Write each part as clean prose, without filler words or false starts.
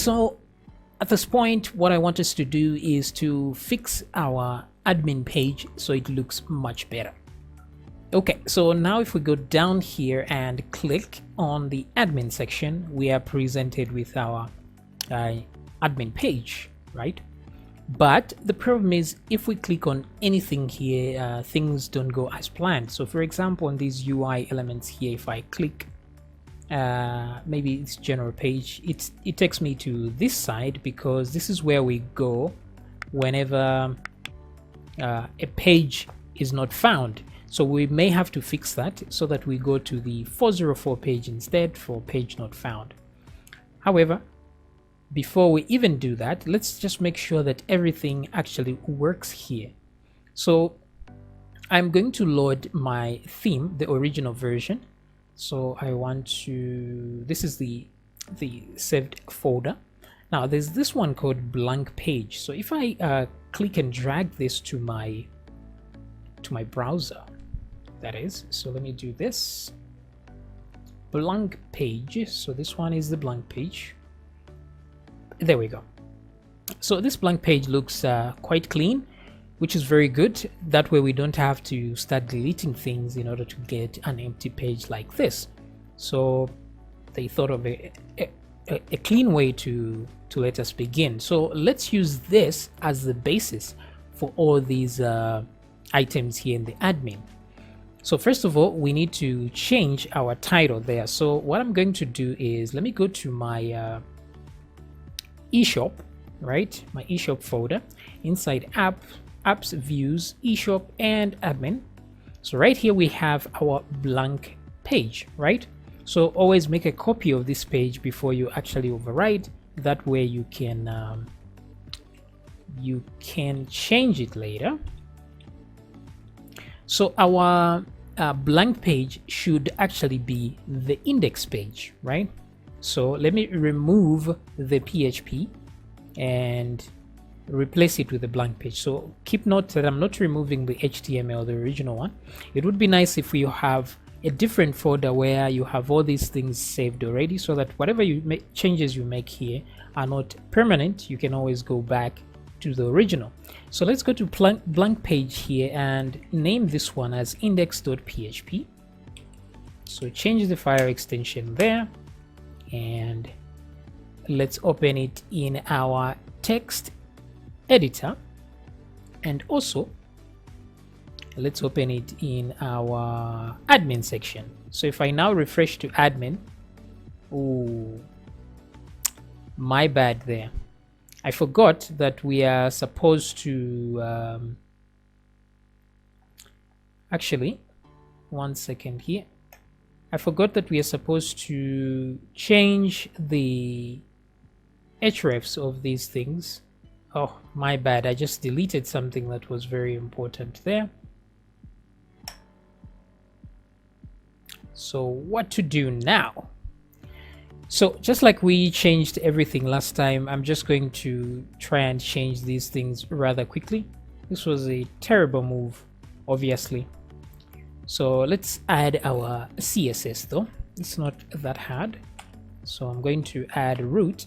So at this point, what I want us to do is to fix our admin page so it looks much better. Okay, so now if we go down here and click on the admin section, we are presented with our admin page, right? But the problem is, if we click on anything here, things don't go as planned. So for example, on these UI elements here, if I click maybe it's general page, it takes me to this side, because this is where we go whenever a page is not found. So we may have to fix that so that we go to the 404 page instead for page not found. However, before we even do that, let's just make sure that everything actually works here. So I'm going to load my theme, the original version. So I want to, this is the saved folder. Now there's this one called blank page. So if I click and drag this to my browser, that is, so let me do this, blank page. So this one is the blank page. There we go. So this blank page looks quite clean, which is very good. That way we don't have to start deleting things in order to get an empty page like this. So they thought of a clean way to let us begin. So let's use this as the basis for all these items here in the admin. So first of all, we need to change our title there. So what I'm going to do is, let me go to my eShop, right? My eShop folder, inside apps, views, eShop, and admin. So right here we have our blank page, right? So always make a copy of this page before you actually override. That way you can change it later. So our blank page should actually be the index page, right? So let me remove the PHP and replace it with a blank page. So keep note that I'm not removing the HTML, the original one. It would be nice if you have a different folder where you have all these things saved already, so that whatever changes you make here are not permanent. You can always go back to the original. So let's go to blank page here and name this one as index.php. So change the file extension there, and let's open it in our text editor, and also let's open it in our admin section. So if I now refresh to admin, oh, my bad there. I forgot that we are supposed to actually, one second here. I forgot that we are supposed to change the hrefs of these things. Oh, my bad. I just deleted something that was very important there. So what to do now? So just like we changed everything last time, I'm just going to try and change these things rather quickly. This was a terrible move, obviously. So let's add our CSS though. It's not that hard. So I'm going to add root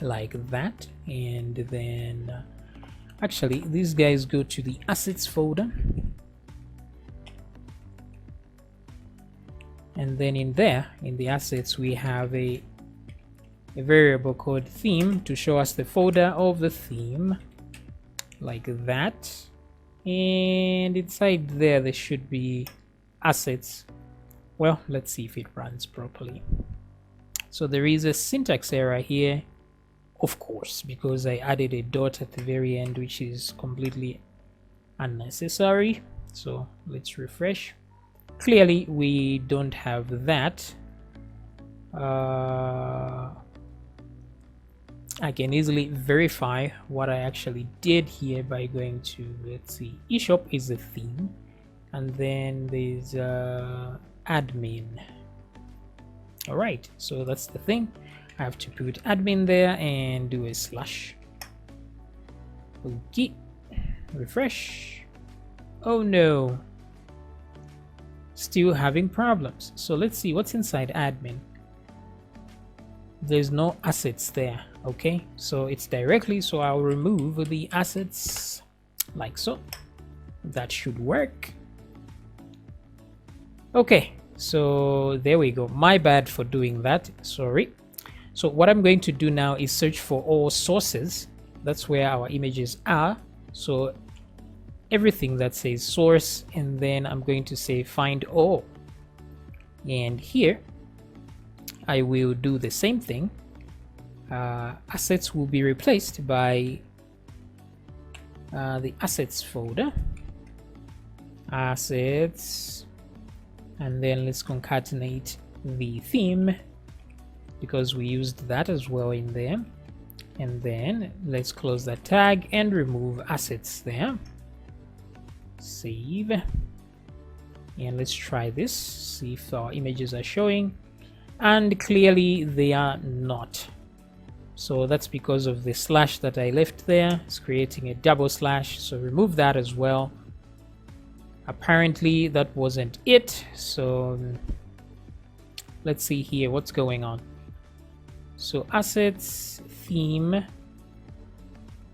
like that, and then actually these guys go to the assets folder, and then in there, in the assets, we have a variable called theme to show us the folder of the theme, like that. And inside there should be assets. Well, let's see if it runs properly. So there is a syntax error here, of course, because I added a dot at the very end, which is completely unnecessary. So let's refresh. Clearly we don't have that. I can easily verify what I actually did here by going to, let's see, eShop is the theme, and then there's admin. All right, so that's the thing. I have to put admin there and do a slash. Okay, refresh. Oh no, still having problems. So let's see what's inside admin. there's no assets there. Okay, so it's directly, so I'll remove the assets like so. That should work. Okay, so there we go. My bad for doing that, sorry. So what I'm going to do now is search for all sources. That's where our images are. So everything that says source, and then I'm going to say find all. And here I will do the same thing. Assets will be replaced by the assets folder. Assets, and then let's concatenate the theme because we used that as well in there. And then let's close that tag and remove assets there. Save. And let's try this, see if our images are showing. And clearly they are not. So that's because of the slash that I left there. It's creating a double slash, so remove that as well. Apparently that wasn't it, so let's see here what's going on. So assets, theme,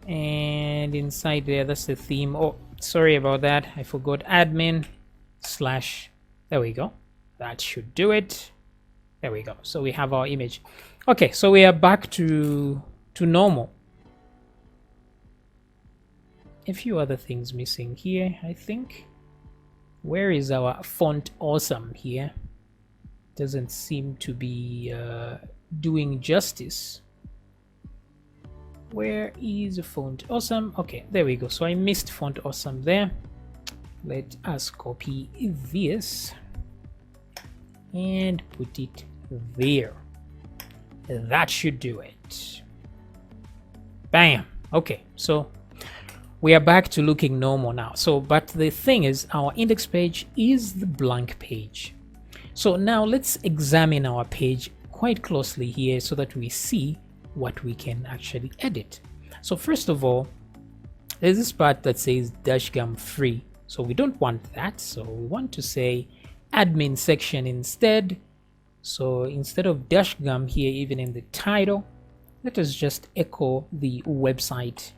and inside there, that's the theme. Oh, sorry about that, I forgot admin slash. There we go, that should do it. There we go, so we have our image. Okay, so we are back to normal. A few other things missing here, I think. Where is our font awesome here? Doesn't seem to be doing justice. Where is font awesome? Okay, there we go. So I missed font awesome there. Let us copy this and put it there. That should do it. Bam. Okay, so we are back to looking normal now. So, but the thing is, our index page is the blank page. So now let's examine our page quite closely here so that we see what we can actually edit. So first of all, there's this part that says dashcam free. So we don't want that. So we want to say admin section instead. So instead of dashcam here, even in the title, let us just echo the website.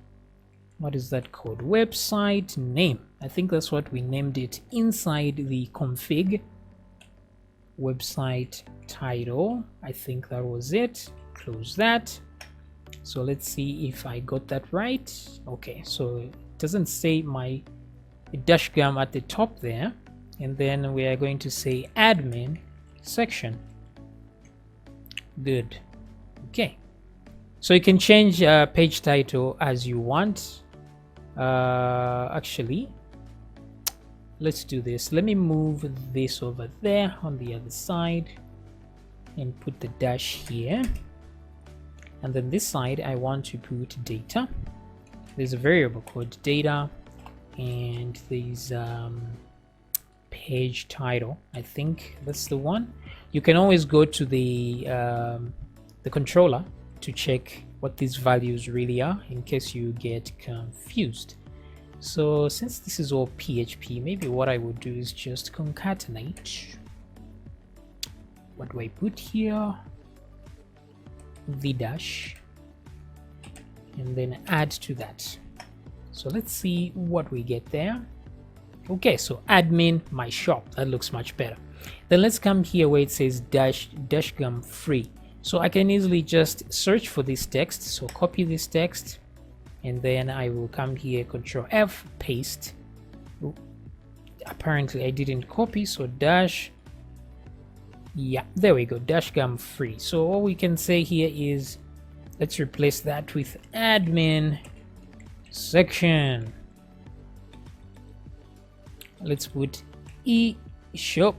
What is that called? Website name. I think that's what we named it inside the config. Website title. I think that was it. Close that. So let's see if I got that right. Okay, so it doesn't say my dashcam at the top there. And then we are going to say admin section. Good. Okay. So you can change page title as you want. Actually, let's do this. Let me move this over there on the other side and put the dash here. And then this side, I want to put data. There's a variable called data, and there's page title. I think that's the one. You can always go to the controller to check what these values really are in case you get confused. So since this is all PHP, maybe what I would do is just concatenate. What do I put here? The dash, and then add to that. So let's see what we get there. Okay, so admin my shop, that looks much better. Then let's come here where it says dashcam free. So I can easily just search for this text. So copy this text, and then I will come here, Control F, paste. Ooh, apparently I didn't copy, so dash. Yeah, there we go, dashcam free. So all we can say here is, let's replace that with admin section. Let's put eShop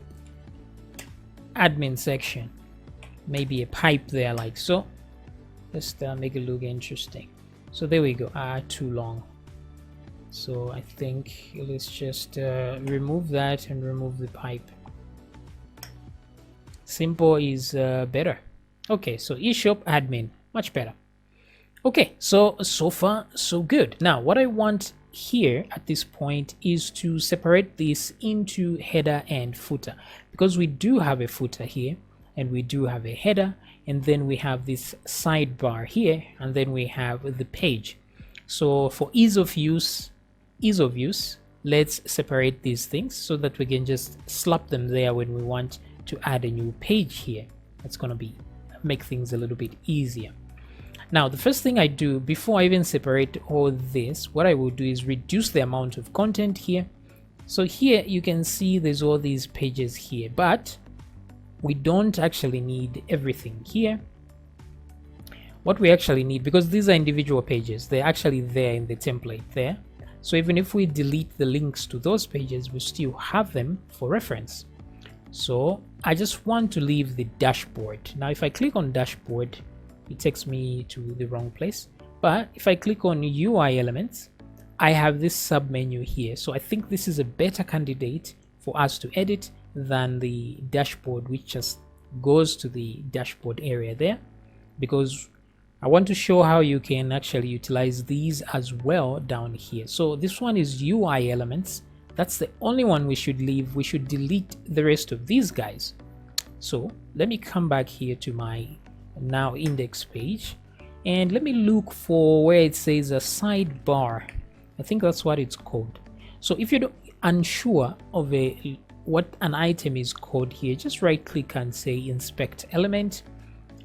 admin section. Maybe a pipe there like so. Let's make it look interesting. So there we go. Too long. So I think let's just remove that and remove the pipe. Simple is better. Okay, so eShop admin, much better. Okay, so far so good. Now what I want here at this point is to separate this into header and footer, because we do have a footer here. and we do have a header, and then we have this sidebar here, and then we have the page. So for ease of use, let's separate these things so that we can just slap them there when we want to add a new page here. That's going to make things a little bit easier. Now, the first thing I do before I even separate all this, what I will do is reduce the amount of content here. So here you can see there's all these pages here, but we don't actually need everything here. What we actually need, because these are individual pages, they're actually there in the template there. So even if we delete the links to those pages, we still have them for reference. So I just want to leave the dashboard. Now, if I click on dashboard, it takes me to the wrong place. But if I click on UI elements, I have this sub menu here. So I think this is a better candidate for us to edit than the dashboard, which just goes to the dashboard area there, because I want to show how you can actually utilize these as well down here. So this one is UI elements. That's the only one we should leave. We should delete the rest of these guys. So let me come back here to my now index page, and let me look for where it says a sidebar. I think that's what it's called. So if you're unsure of what an item is called here, just right click and say inspect element,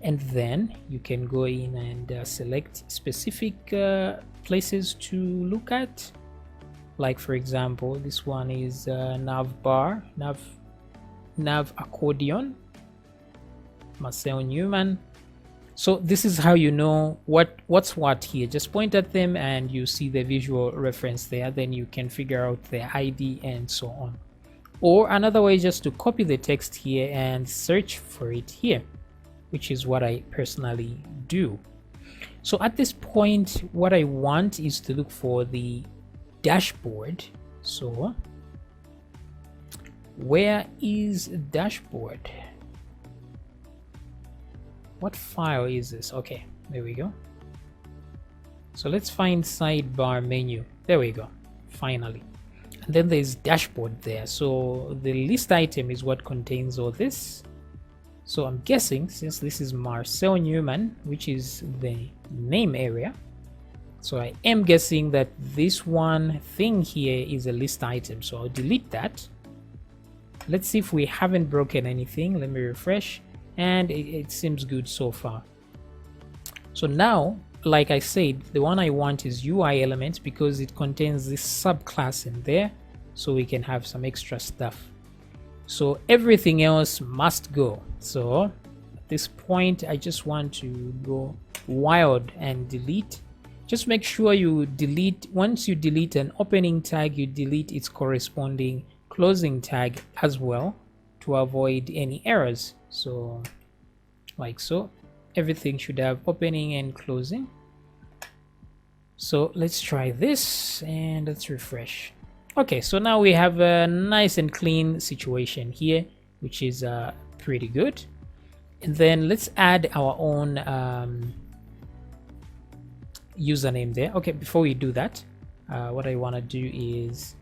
and then you can go in and select specific places to look at. Like for example, this one is nav bar, nav accordion, Marcel Newman. So this is how you know what's what here. Just point at them and you see the visual reference there, then you can figure out their ID and so on. Or another way, just to copy the text here and search for it here, which is what I personally do. So at this point, what I want is to look for the dashboard. So where is dashboard? What file is this? Okay, there we go. So let's find sidebar menu. There we go, finally. And then there's dashboard there. So the list item is what contains all this. So I'm guessing, since this is Marcel Newman, which is the name area, so I am guessing that this one thing here is a list item. So I'll delete that. Let's see if we haven't broken anything. Let me refresh, and it seems good so far. So now, like I said, the one I want is UI elements because it contains this subclass in there, so we can have some extra stuff. So everything else must go. So at this point, I just want to go wild and delete. Just make sure you delete, once you delete an opening tag, you delete its corresponding closing tag as well to avoid any errors. So like so, everything should have opening and closing. So let's try this and let's refresh. Okay, so now we have a nice and clean situation here, which is pretty good. And then let's add our own username there. Okay, before we do that, what I want to do is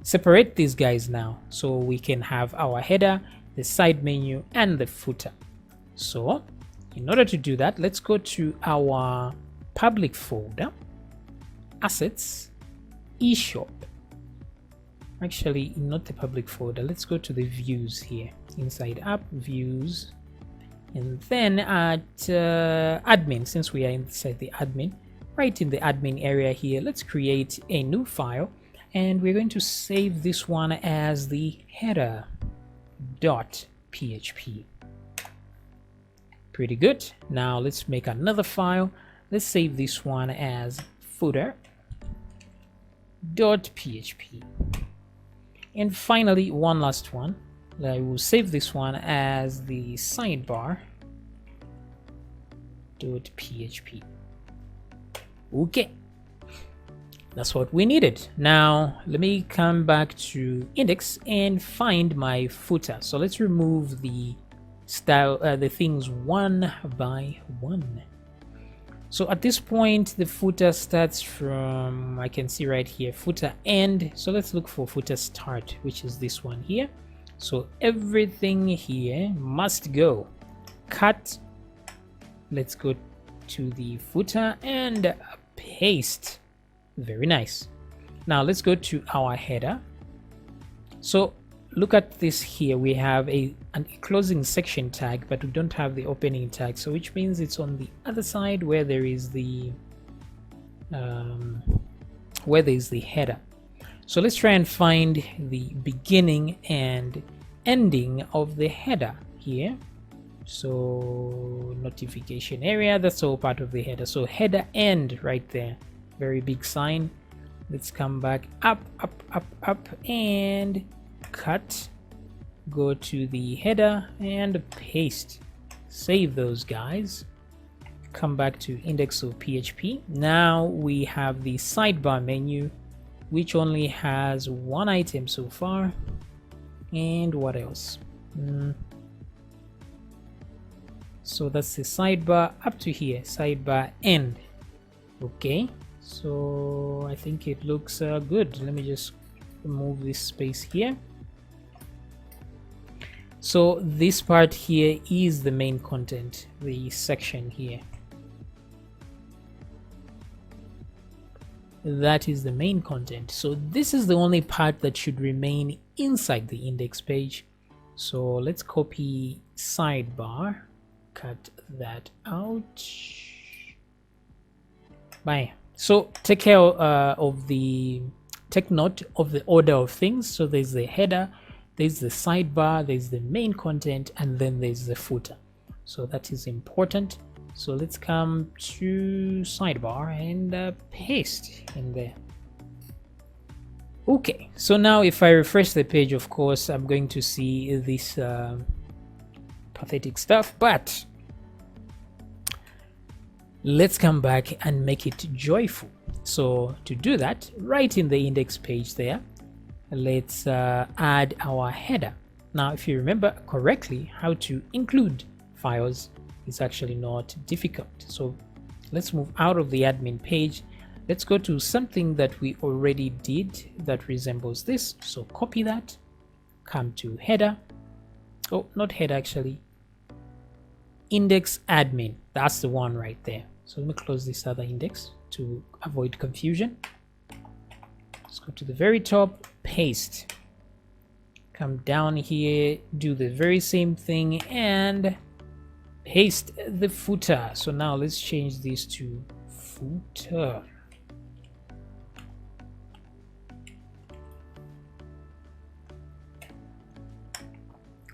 separate these guys now so we can have our header, the side menu, and the footer. So in order to do that, let's go to our public folder, assets, eShop. Actually, not the public folder. Let's go to the views here, inside app, views, and then at admin, since we are inside the admin, right in the admin area here, let's create a new file, and we're going to save this one as the header.php. Pretty good. Now let's make another file. Let's save this one as footer.php. And finally, one last one. I will save this one as the sidebar.php. Okay, that's what we needed. Now let me come back to index and find my footer. So let's remove the style, the things one by one. So at this point, the footer starts from, I can see right here, footer end. So let's look for footer start, which is this one here. So everything here must go. cut. Let's go to the footer and paste. Very nice. Now let's go to our header. So look at this here. We have a closing section tag, but we don't have the opening tag. So which means it's on the other side where there is the header. So let's try and find the beginning and ending of the header here. So notification area, that's all part of the header. So header end right there, very big sign. Let's come back up and cut, go to the header and paste. Save those guys, come back to index of PHP. Now we have the sidebar menu, which only has one item so far. And what else? So that's the sidebar up to here, sidebar end. Okay, so I think it looks good. Let me just remove this space here. So this part here is the main content, the section here. That is the main content. So this is the only part that should remain inside the index page. So let's copy sidebar, cut that out. Bye. So take note of the order of things. So there's the header, there's the sidebar, there's the main content, and then there's the footer. So that is important. So let's come to sidebar and paste in there. Okay, so now if I refresh the page, of course, I'm going to see this pathetic stuff, but let's come back and make it joyful. So to do that, right in the index page there, let's add our header. Now, if you remember correctly, how to include files is actually not difficult. So let's move out of the admin page. Let's go to something that we already did that resembles this. So copy that, come to header. Oh, not header actually. Index admin. That's the one right there. So let me close this other index to avoid confusion. Let's go to the very top, paste. Come down here, do the very same thing and paste the footer. So now let's change this to footer.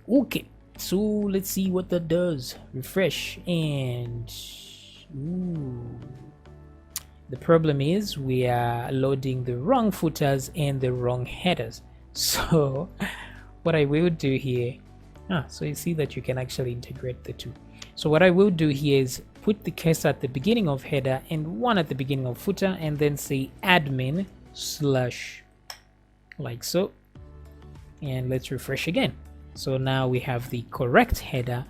Okay, so let's see what that does. Refresh and the problem is we are loading the wrong footers and the wrong headers. So what I will do here, so you see that you can actually integrate the two. So what I will do here is put the cursor at the beginning of header and one at the beginning of footer, and then say admin / like so, and let's refresh again. So now we have the correct header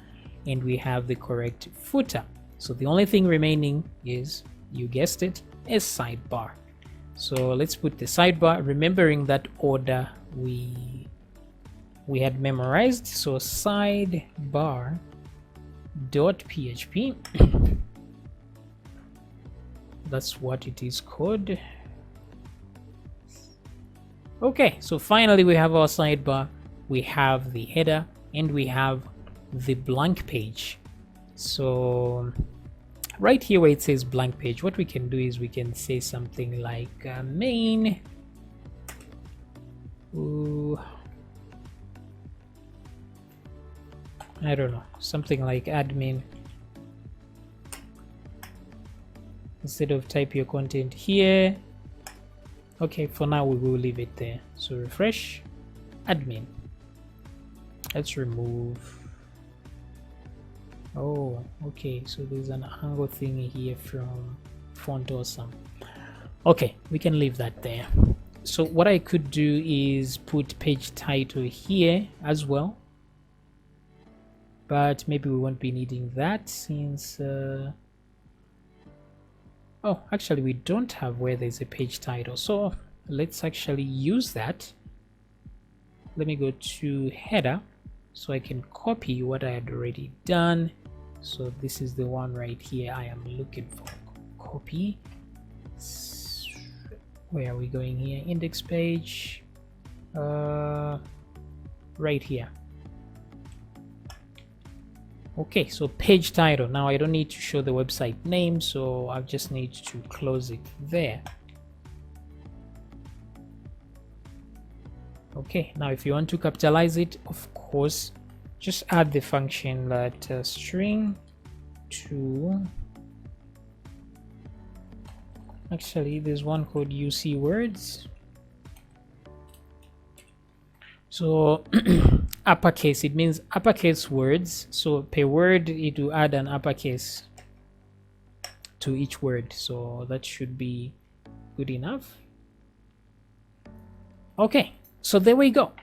and we have the correct footer. So the only thing remaining is, you guessed it, a sidebar. So let's put the sidebar, remembering that order we had memorized. So sidebar .php. That's what it is called. Okay, so finally we have our sidebar, we have the header, and we have the blank page. So right here where it says blank page, what we can do is we can say something like main. I don't know, something like admin. Instead of type your content here. Okay, for now we will leave it there. So refresh, admin. Let's remove. Oh, okay, so there's an angle thing here from font awesome. Okay, we can leave that there. So what I could do is put page title here as well, but maybe we won't be needing that since oh, actually we don't have where there's a page title, so let's actually use that. Let me go to header so I can copy what I had already done So this is the one right here I am looking for. Copy. Where are we going here? Index page. Right here. Okay, so page title. Now I don't need to show the website name, so I just need to close it there. Okay, now if you want to capitalize it, of course, just add the function that string to, actually there's one called UC words. So uppercase, it means uppercase words. So per word, it will add an uppercase to each word. So that should be good enough. Okay, so there we go.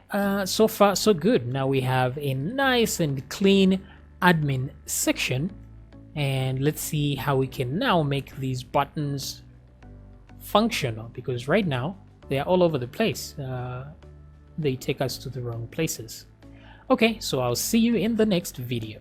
So far, so good. Now we have a nice and clean admin section. And let's see how we can now make these buttons functional, because right now they are all over the place. They take us to the wrong places. Okay, so I'll see you in the next video.